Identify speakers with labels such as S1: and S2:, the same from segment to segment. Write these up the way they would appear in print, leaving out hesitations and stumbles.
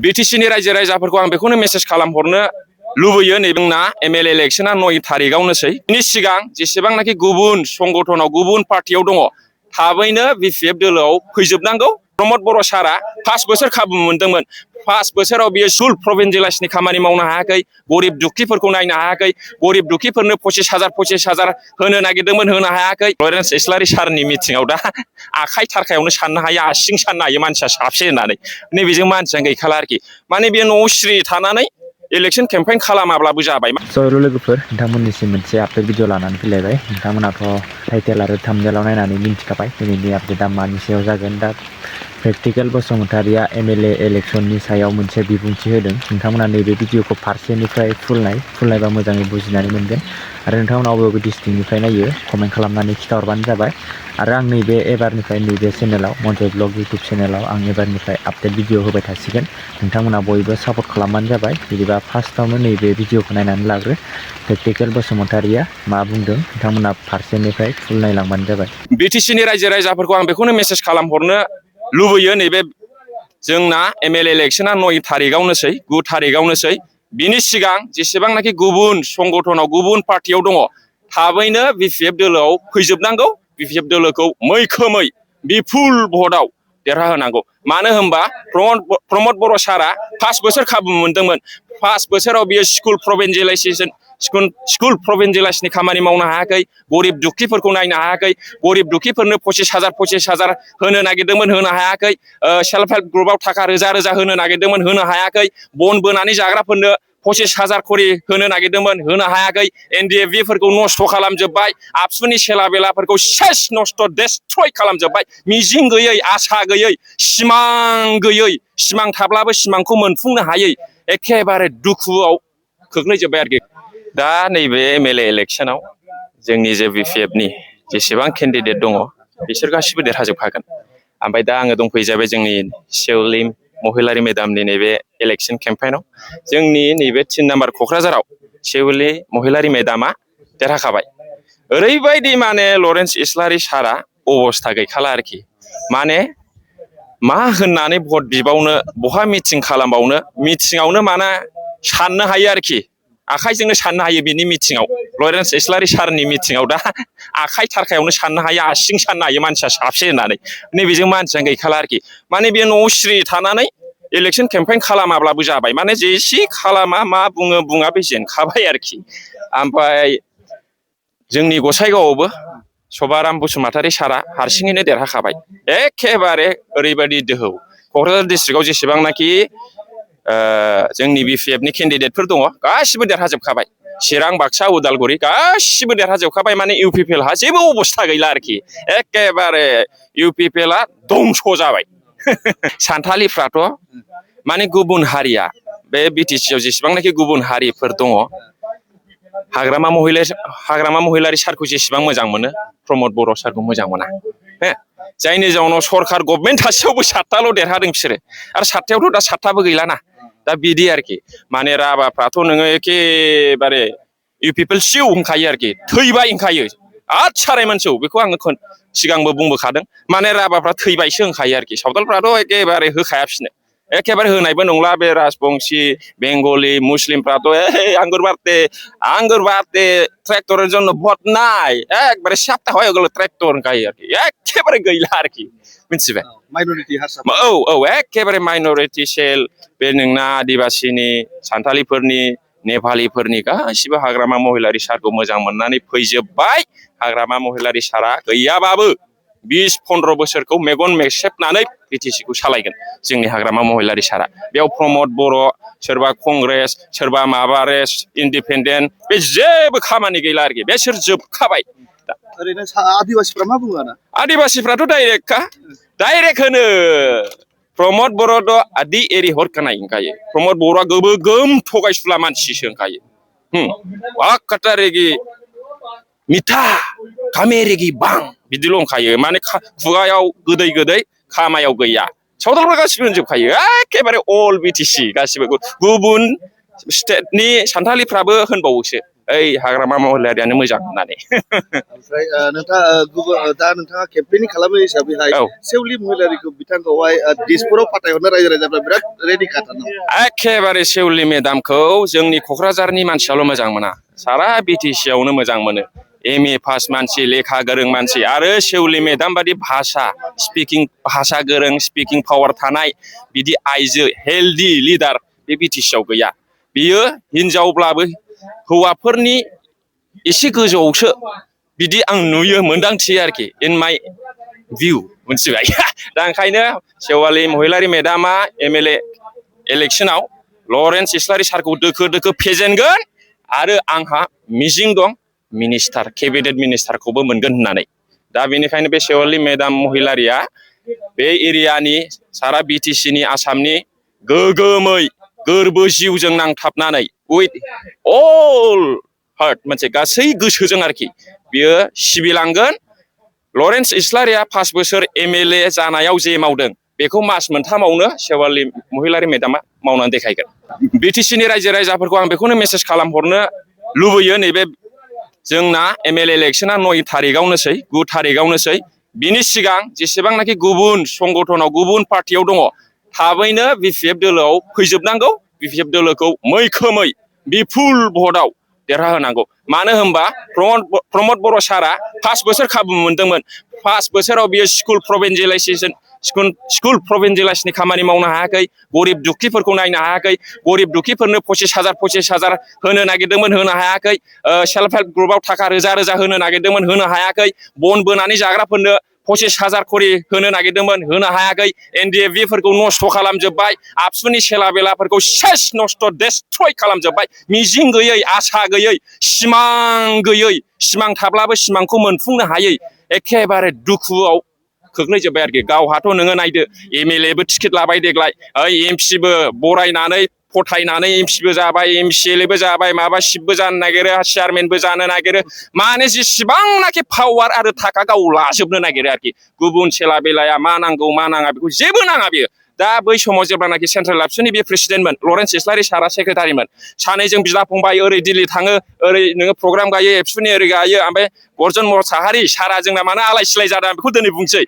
S1: बिटिसिनि रायजो राजाफोरखौ आं बेखौनो मेसेज खालामहरनो लुबैयो नैबेना एमएलए इलेक्शना 9 थारिखआवनोसै बिनि सिगां जेसेबांनाखि गुबुन संगठनाव गुबुन पार्टियाव दङ थाबैनो बिपिएफ दोलोआव फैजोबनांगौ। प्रमद बर' सारा 5 बोसोर खाबु मोनदोंमोन 5 बोसोराव बियो सुल प्रभिन्सियेलाइसनि खामानि मावनो हायाखै गरिब दुखिफोरखौ नायनो हायाखै गरिब दुखिफोरनो 25,000 होनो नागिरदोंमोन होनो हायाखै लरेन्स इस्लारि सारनि मिटिंआव दा आखाइ थारखायावनो साननो हायो आसिं साननो हायो मानसिया साबसे होननानै नैबेजों मानसिया गैखाला आरोखि माने बे न'आव सिरि थानानै इलेक्शन केम्पेइन खालामाब्लाबो जाबाय।
S2: सर लोगोफोर नोंथांमोननिसिम मोनसे आपडेट भिडिअ लानानै फैलायबाय नोंथांमोनाथ' टाइटेल आरो थाम्बनेलाव नायनानै मिन्थिखाबाय दिनैनि आपडेटआ मानि सायाव जागोन दा प्रेक्टिकेल बसुमतारिया एमएलए इलेक्शननि सायाव मोनसे बिबुंथि होदों नोंथांमोना नैबे भिडिअखौ फारसेनिफ्राय फुलनायबा मोजाङै बुजिनानै मोनगोन आरो नोंथांमोना बबे डिस्ट्रिक्टनिफ्राय नायो कमेन्ट खालामनानै खिथाहरबानो जाबाय आरो आं नैबे एबारनिफ्राय नैबे चेनेलाव मन्जय ब्लग इउटुब चेनेलाव आं एबारनिफ्राय आपडेट भिडिअ होबाय थासिगोन नोंथांमोना बयबो सापर्ट खालामबानो जाबाय बिदिबा फार्स्टआवनो नैबे भिडिअखौ नायनानै लाग्रो प्रेक्टिकेल बसुमतारिया मा बुंदों नोंथांमोना फारसेनिफ्राय फुल नायलांबानो जाबाय।
S1: बिटिसिनि रायजो राजाफोरखौ आं बेखौनो मेसेज खालामहरनो लुबैयो नैबे जोंना एमएलए इलेक्शना 9 थारिखआवनोसै 9 थारिखआवनोसै बिनि सिगां जेसेबांनाखि गुबुन संगठनाव गुबुन पार्टियाव दङ थाबैनो बिपिएफ दोलोआव फैजोबनांगौ बिपिएफ दोलोखौ मैखोमै बिपुल भटआव देरहाहोनांगौ मानो होनबा प्रमद बर' सारा 5 बोसोर खाबु मोनदोंमोन 5 बोसोराव बियो स्कुल प्रभिन्सियेलाइसनि खामानि मावनो हायाखै गरिब दुखिफोरखौ नायनो हायाखै गरिब दुखिफोरनो 25,000 होनो नागिरदोंमोन होनो हायाखै सेल्फ हेल्प ग्रुपआव थाखा रोजा होनो नागिरदोंमोन होनो हायाखै बन बोनानै जाग्राफोरनो 25,000 खरि होनो नागिरदोंमोन होनो हायाखै एनडिएफबि फोरखौ नस्थ' खालामजोब्बाय आबसुनि सेला बेलाफोरखौ सेस नस्थ' डेस्ट्रय खालामजोब्बाय मिजिं गैयै आसा गैयै सिमां थाब्लाबो सिमांखौ मोनफुंनो हायै एखेबारे दुखुआव खोख्लैजोब्बाय आरोखि दा नैबे एमएलए इलेक्शनाव जोंनि जे बिपिएफनि जेसेबां केन्डिडेट दङ बिसोर गासिबो देरहाजोबखागोन ओमफ्राय दा आङो दंफैयो जाबाय जोंनि सेवलि महिलारि मेदामनि नैबे इलेक्शन केम्पेइनाव जोंनि नैबे 3 नाम्बार क'क्राझाराव सेवलि महिलारि मेदामा देरहाखाबाय ओरैबायदि माने लरेन्स इस्लारि सारा अबस्था गैखाला आरोखि माने मा होननानै भट बिबावनो बहा मिटिं खालामबावनो मिटिङावनो माने साननो हायो आरोखि आखाइजोंनो साननो हायो बिनि मिटिङाव लरेन्स इस्लारि सारनि मिटिङाव दा आखाइ थारखायावनो साननो हायो आसिं साननो हायो मानसिया साबसे होननानै नैबेजों मानसिया गैखाला आरोखि माने बे न'आव सिरि थानानै इलेक्शन केम्पेइन खालामाब्लाबो जाबाय माने जेसे खालामा मा बुङा बे जेनखाबाय आरोखि ओमफ्राय जोंनि गसाइगावआवबो सभाराम बसुमतारि सारा हारसिङैनो देरहाखाबाय एखेबारे ओरैबायदि दोहौ क'क्राझार डिस्ट्रिक्टआव जेसेबांनाखि जोंनि बिपिएफनि केन्डिडेटफोर दङ गासिबो देरहाजोबखाबाय चिरां बाक्सा उदालगुरि गासिबो देरहाजोबखाबाय माने इउपिपिएलहा जेबो अबस्था गैला आरोखि एखेबारे इउपिपिएलआ दंस' जाबाय सानथालिफ्राथ' माने गुबुन हारिया बे बिटिसिआव जेसेबांनाखि गुबुन हारिफोर दङ हाग्रामा महिलारि सारखौ जेसेबां मोजां मोनो प्रमद बर' सारखौ मोजां मोना जायनि जाउनाव सरखार गभमेन्ट थासेयावबो 7थाल' देरहादों बिसोरो आरो 7थायावथ' दा 7थाबो गैलाना दा बिदि आरोखि माने राभाफ्राथ' नोङो एखेबारे इउपिपिएल सिउ होनखायो आरोखि थैबाय होनखायो साराय मानसौ बेखौ आङो सिगांबो बुंबोखादों माने राभाफ्रा थैबायसो होनखायो आरोखि सावथालफ्राथ' एखेबारे होखाया बिसोरनो एखेबारे होनायबो नंला बे राजबंशी बेंगलि मुस्लिमफ्राथ' आंगुर बाते ट्रेक्टरेর জন্য ভোট নাই একবারে 7টা হয়ে গেল ट्रेक्टर होनखायो आरोखि एखेबारे गैला आरोखि मिथिबाय
S3: माइनरिटी हारसा
S1: औ एखेबारे माइनरिटी सेल बे नोंना आदिबासिनि सानथालिफोरनि नेपालिफोरनि गासिबो हाग्रामा महिलारि सारखौ मोजां मोननानै फैजोबबाय हाग्रामा महिलारि सारा गैयाबाबो 20-15 बोसोरखौ मेगन मेसेबनानै बिटिसिखौ सालायगोन जोंनि हाग्रामा महिलारि सारा बेयाव प्रमद बर' सोरबा कंग्रेस सोरबा माबारेस इन्डिपेन्डेन्ट बे जेबो खामानि गैला आरोखि बेसोर जोबखाबाय
S3: ओरैनो आदिबासिफ्रा मा बुङो आदा
S1: आदिबासिफ्राथ' डाइरेक्ट होनो प्रमद बर'द आदि एरि हरखानाय होनखायो प्रमद बर'आ गोगोम थगायसुला मानसिसो होनखायो वाकाटा रेगि मिथा कामे रेगि बां बिदिल' होनखायो माने खुगायाव गोदै खामायाव गैया सावथालफ्रा गासिबो होनजोबखायो एखेबारे अल बिटिसि गासिबो गुबुन स्टेटनि सानथालिफ्राबो होनबावोसो ओइ हाग्रामा महिलारियानो मोजां होननानै
S3: ओमफ्राय नोंथाङा केम्पेनिं खालामो हिसाबैहाय
S1: औ।
S3: सेवलि महिलारिखौ बिथांखौहाय दिसपुराव फाथायहरनो रायजो राजाफ्रा बिराद रेडि खाथार नामा?
S1: एखेबारे सेवलि मेदामखौ जोंनि क'क्राझारनि मानसियाल' मोजां मोना सारा बिटिसि आवनो मोजां मोनो MA पास मानसि लेखा गोरों मानसि आरो सेवलि मेदाम बादि भाषा स्पिकिं भाषा गोरों स्पिकिं पावार थानाय बिदि आइजो हेल्दी लिडार बे बिटिसि आव गैया बियो हिनजावब्लाबो हौवाफोरनि एसे गोजौआवसो बिदि आं नुयो मोनदांथि आरोखि इन माइ भिउ मोनथिबाय दा ओंखायनो सेवालि महिलारि मेदामा MLA इलेक्सनाव लरेन्स इस्लारि सारखौ दोखो दोखो फेजेनगोन आरो आंहा मिजिं दं मिनिस्टार केबिनेट मिनिस्टारखौबो मोनगोन होननानै दा बेनिखायनो बे सेवालि मेदाम महिलारिया बे एरियानि सारा बिटिसिनि आसामनि गोगोमै गोरबो जिउजों नांथाबनानै उइथ अल हार्ट मोनसे गासै गोसोजों आरोखि बियो सिबिलांगोन लरेन्स इस्लारिया 5 बोसोर MLA जानायाव जे मावदों बेखौ मास मोनथामावनो सेवालि महिलारि मेदामा मावनानै देखायगोन बिटिसिनि रायजो राजाफोरखौ आं बेखौनो मेसेज खालामहरनो लुबैयो नैबे जोंना MLA इलेक्सना 9 थारिखआवनोसै 9 थारिखआवनोसै बिनि सिगां जेसेबांनाखि गुबुन संगठनाव गुबुन पार्टियाव दङ थाबैनो BPF दोलोआव फैजोबनांगौ BPF दोलोखौ मैखोमै बिपुल भटआव देरहाहोनांगौ मानो होनबा प्रमद बर' सारा 5 बोसोर खाबु मोनदोंमोन 5 बोसोराव बियो स्कुल प्रभिन्सियेलाइजेसननि खामानि मावनो हायाखै गरिब दुखिफोरखौ नायनो हायाखै गरिब दुखिफोरनो 25,000 होनो नागिरदोंमोन होनो हायाखै सेल्फ हेल्प ग्रुपआव थाखा रोजा रोजा होनो नागिरदोंमोन होनो हायाखै बन बोनानै जाग्राफोरनो 25,000 खरि होनो नागिरदोंमोन होनो हायाखै NDFB फोरखौ नस्थ' खालामजोब्बाय आबसुनि सेला बेलाफोरखौ सेस नस्थ' डेस्ट्रय खालामजोब्बाय मिजिं गैयै आसा गैयै सिमां गैयै सिमां थाब्लाबो सिमांखौ मोनफुंनो हायै एखेबारे दुखुआव खोख्लैजोब्बाय आरोखि गावहाथ' नोङो नायदो MLAबो टिकेट लाबाय देग्लाय MP बो बरायनानै फथायनानै MP बो जाबाय MCLAबो जाबाय माबा सिपबो जानो नागिरो चेयारमेनबो जानो नागिरो माने जेसेबांनाखि पावार आरो थाखा गाव लाजोबनो नागिरो आरोखि गुबुन सेला बेलाया मा नांगौ मा नाङा बेखौ जेबो नाङा बियो दा बै समाव जेब्लानाखि सेन्ट्रेल एबसुनि बे प्रेसिडेन्टमोन लरेन्स इस्लारि सारा सेक्रेटारिमोन सानैजों बिदा फंबाय ओरै दिल्ली थाङो ओरै नोङो प्रग्राम गायो एबसुनि ओरै गायो ओमफ्राय गर्जन मोसाहारि सारा जोंना मानो आलाय सिलाय जादों बेखौ दिनै बुंसै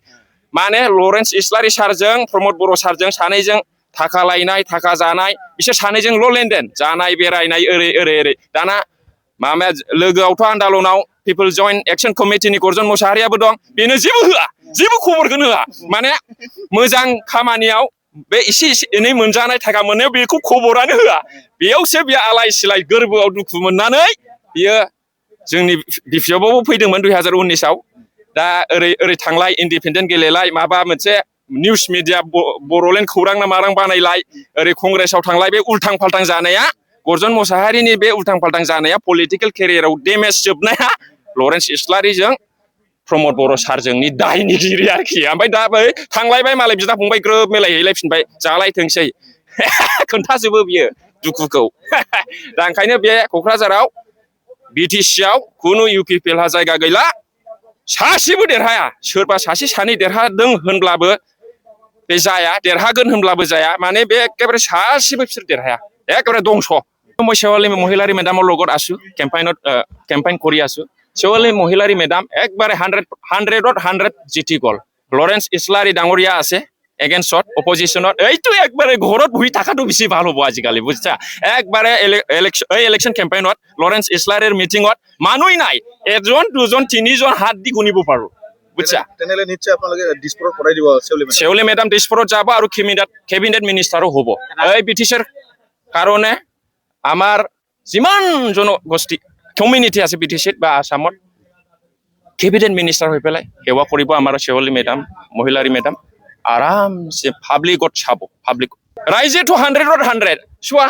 S1: माने लरेन्स इस्लारि सारजों प्रमद बर' सारजों सानैजों थाखा लायनाय थाखा जानाय बिसोर सानैजोंल' लेनदेन जानाय बेरायनाय ओरै दाना माबाया लोगोआवथ' आन्दालनाव पिपल जयेन्ट एक्सन कमिटिनि गर्जन मोसाहारियाबो दं बेनो जेबो होआ जेबो खबरखौनो होआ माने मोजां खामानियाव बे एसे एनै मोनजानाय थाखा मोननायाव बेखौ खबरानो होआ बेयावसो बियो आलाय सिलाय गोरबोआव दुखु मोननानै बियो जोंनि BPFआवबो फैदोंमोन 2019आव दा ओरै थांलाय इन्डिपेन्डेन्ट गेलेलाय माबा मोनसे निउस मिडिया बर'लेण्ड खौरां ना मारां बानायलाय ओरै कंग्रेसाव थांलाय बे उल्थां फाल्थां जानाया गर्जन मोसाहारिनि बे उल्थां फाल्थां जानाया पलिटिकेल केरियाराव डेमेज जोबनाया लरेन्स इस्लारिजों प्रमद बर' सारजोंनि दायनिगिरि आरोखि ओमफ्राय दा बै थांलायबाय मालाय बिदा फंबाय ग्रोब मिलायहैलायफिनबाय जालायथोंसै खोन्थाजोबो बियो दुखुखौ दा ओंखायनो बे क'क्राझाराव BTCआव खुनु UPPLहा जायगा गैला सासेबो देरहाया सोरबा सासे सानै देरहादों होनब्लाबो बे जाया देरहागोन होनब्लाबो जाया माने बे एखेबारे सासेबो बिसोर देरहाया एखेबारे दंस' सेवालि महिलारि मेदाমৰ লগত আছো কেম্পেইন কৰি আছো सेवालि महिलारि मेदाम একবারে 100 জিতি গ'ল লরেন্স ইসলারি ডাঙৰীয়া আছে এগেইনস্টত অপজিশনত এইটো একবারে ঘৰত বহি থাকাটো বেছি ভাল হ'ব আজিকালি বুজিছা একবারে ইলেকশন কেম্পেইনত লরেন্স ইসলারিৰ মিটিঙত মানুহ নাই এজন দুজন তিনিজন হাত দি গুনিব পাৰো বুজিছা
S3: তেনেহলে নিশ্চয় আপোনালোকে দিছপুৰত পৰাই দিব
S1: सेवालि मेदाम দিছপুৰত যাব আৰু কেবিনেট মিনিষ্টাৰো হ'ব এই BTCৰ কাৰণে আমাৰ যিমান জনগোষ্ঠী কমিউনিটি আছে BTCত বা আসামত কেবিনেট মিনিষ্টাৰ হৈ পেলাই সেৱা কৰিব আমাৰ सेवालि মেদাম মহিলাৰী মেদাম আৰামছে পাব্লিকত চাব পাব্লিক ৰাইজেটো 100 চোৱা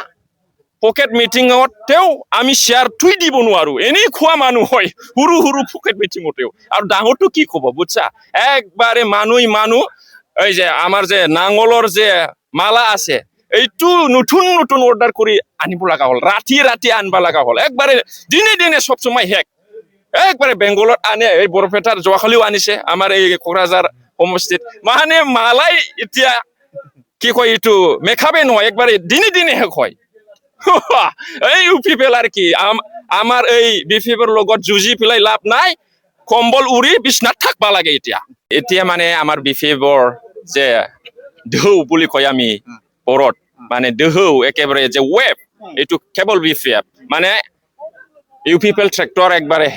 S1: পকেট মিটিঙত তেও আমি শেয়াৰ থুই দিব নোৱাৰো এনেই খোৱা মানুহ হয় সৰু পকেট মিটিঙতেও আৰু ডাঙৰটো কি ক'ব বুজিছা একবাৰে মানুহ এই যে আমাৰ যে নাঙলৰ যে মালা আছে এইটো নতুন অৰ্ডাৰ কৰি আনিব লগা হ'ল ৰাতি আনবা লগা হ'ল একবাৰে দিনে সব সময় হেক একবারে বেঙ্গলত আনে এই বৰপেটাৰ জোৱাখালিও আনিছে আমাৰ এই কোকৰাঝাৰ সমষ্টিত মানে মালাই এতিয়া কি কয় এইটো মেকআপে নহয় একবারে দিনে শেষ হয় এই UPPL আর কি আমাৰ এই বিফিএফৰ লগত যুঁজি পেলাই লাভ নাই কম্বল উৰি বিছনাত থাকবা লাগে এতিয়া মানে আমাৰ বিফিএফৰ যে ঢৌ বুলি কয় আমি পৰত মানে ঢৌ একেবাৰে যে ৱেব এইটো কেৱল বিফিএফ মানে ইউপিপিএল ট্ৰেক্টৰ একবাৰে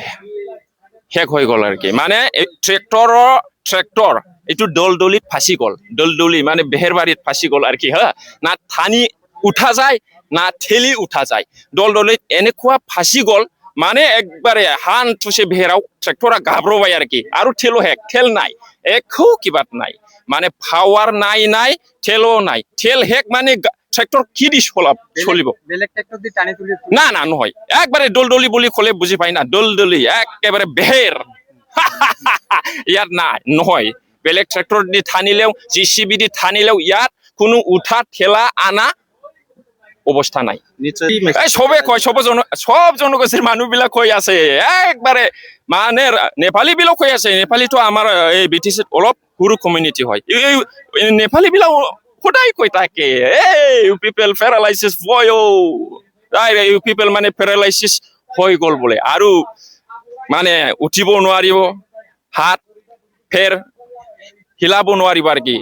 S1: শেষ হৈ গ'ল আৰু কি মানে ট্ৰেক্টৰ এইটো দলদলিত ফাঁচি গ'ল দলদলি মানে বেহেৰবাৰীত ফাঁচি গ'ল আৰু কি হা না থানি উঠা যায় না ঠেলি উঠা যায় দলদলিত এনেকুৱা ফাঁচি গ'ল মানে একবাৰে হান থুছে বেহেৰাও ট্ৰেক্টৰা গাব্ৰবাই আৰু কি আৰু ঠেলো শেষ ঠেল নাই একো কিবা নাই মানে পাৱাৰ নাই ঠেলো নাই ঠেল শেষ মানে ট্ৰেক্টৰ কি দি চলিব না নহয় একবাৰে দলদলি বুলি ক'লে বুজি পাই না দলদলি একেবাৰে বেহেৰ ইয়াত নাই নহয় বেলেগ ট্ৰেক্টৰ দি ঠানিলেও জিচিবি দি ঠানিলেও ইয়াত কোনো উঠা ঠেলা আনা অৱস্থা নাই এই চবে কয় সব জনগোষ্ঠীৰ মানুহবিলাক কৈ আছে একবাৰে মানে নেপালী বিলাক কৈ আছে নেপালীটো আমাৰ এই বিটিচিত অলপ সৰু কমিউনিটি হয় এই নেপালী বিলাক সদায় কৈ থাকে ইউপিপিএল পেৰালাইচিছ ইউপিপিএল মানে পেৰালাইচিছ হৈ গ'ল বোলে আৰু মানে উঠিব নোৱাৰিব হাত ফেৰ হিলাব নোৱাৰিব আৰু কি